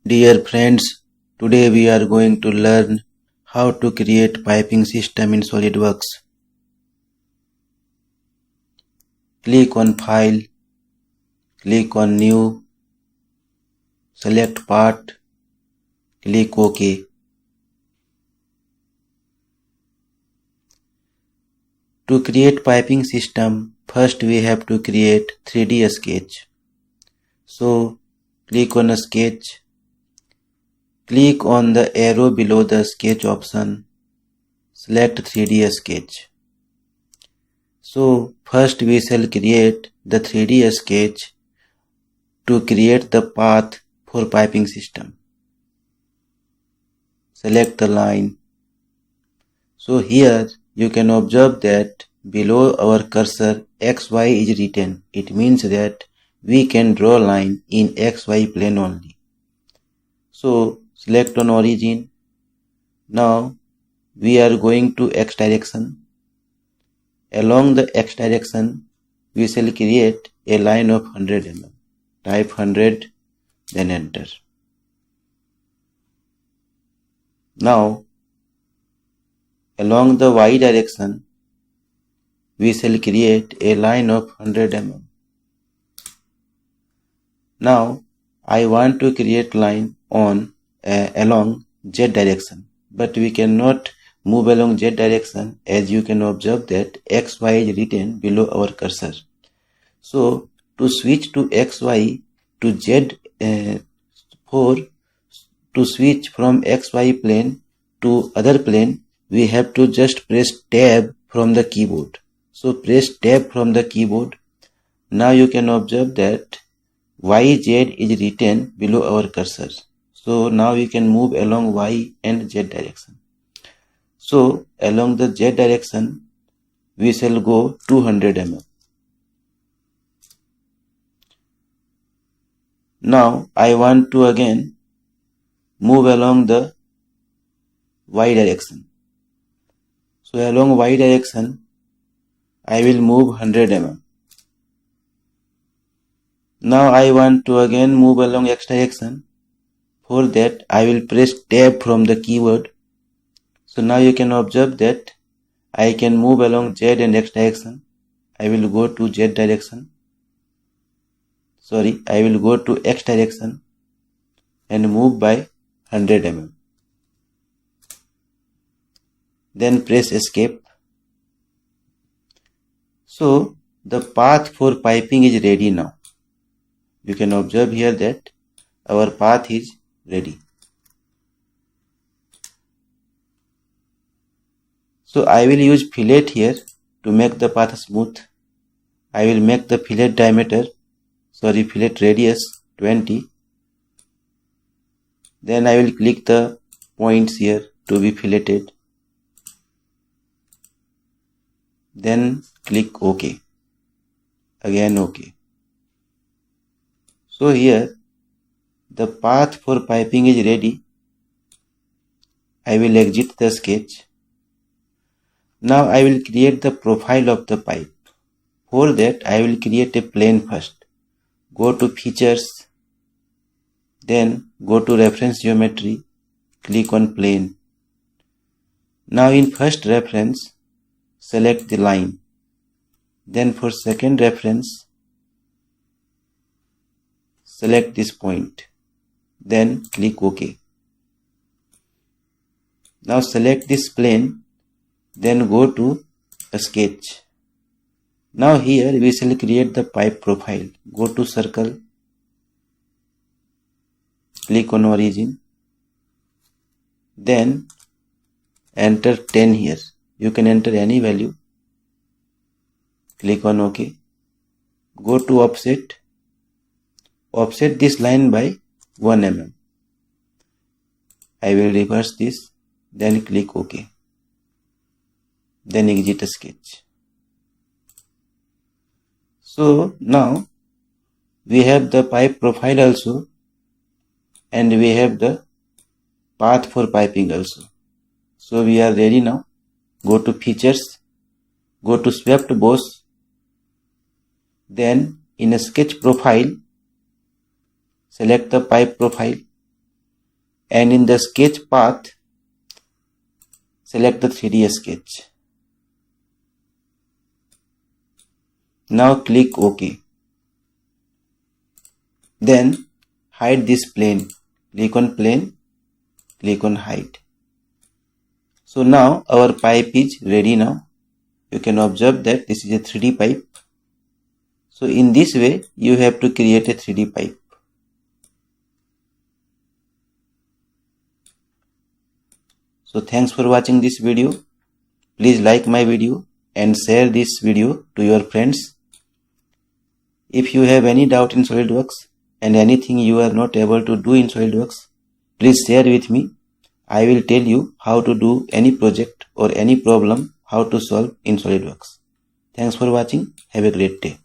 Dear friends, today we are going to learn how to create piping system in Solidworks. Click on File, click on New, select Part, click OK. To create piping system, first we have to create 3D sketch. So, click on a sketch. Click on the arrow below the sketch option. Select 3D sketch. So first we shall create the 3D sketch to create the path for piping system. Select the line. So here you can observe that below our cursor XY is written. It means that we can draw line in XY plane only. So select on origin. Now we are going to X direction. Along the X direction, we shall create a line of 100 mm. Type 100, then enter. Now, along the Y direction, we shall create a line of 100 mm. Now, I want to create line on along Z direction, but we cannot move along Z direction, as you can observe that XY is written below our cursor. So to switch to XY to Z to switch from XY plane to other plane, we have to just press tab from the keyboard. So press tab from the keyboard. Now you can observe that YZ is written below our cursor. So now we can move along Y and Z direction. So along the Z direction, we shall go 200 mm. Now I want to again move along the Y direction. So along Y direction, I will move 100 mm. Now I want to again move along X direction. For that, I will press tab from the keyboard. So now you can observe that I can move along Z and X direction. I will go to Z direction. I will go to X direction and move by 100 mm. Then press escape. So the path for piping is ready now. You can observe here that our path is ready. So I will use fillet here to make the path smooth. I will make the fillet radius 20. Then I will click the points here to be filleted. Then click OK. Again OK. So here the path for piping is ready. I will exit the sketch. Now I will create the profile of the pipe. For that I will create a plane first. Go to features, then go to reference geometry, click on plane. Now in first reference, select the line. Then for second reference, select this point. Then click OK. Now select this plane. Then go to a sketch. Now here we shall create the pipe profile. Go to circle. Click on origin. Then enter 10 here. You can enter any value. Click on OK. Go to offset. Offset this line by 1 mm. I will reverse this. Then click OK. Then exit a sketch. So now we have the pipe profile also, and we have the path for piping also. So we are ready now. Go to features, go to swept boss, then in a sketch profile, select the pipe profile, and in the sketch path, select the 3D sketch. Now click OK. Then hide this plane. Click on plane, click on hide. So now our pipe is ready now. You can observe that this is a 3D pipe. So in this way you have to create a 3D pipe. So thanks for watching this video. Please like my video and share this video to your friends. If you have any doubt in SolidWorks and anything you are not able to do in SolidWorks, please share with me. I will tell you how to do any project or any problem, how to solve in SolidWorks. Thanks for watching. Have a great day.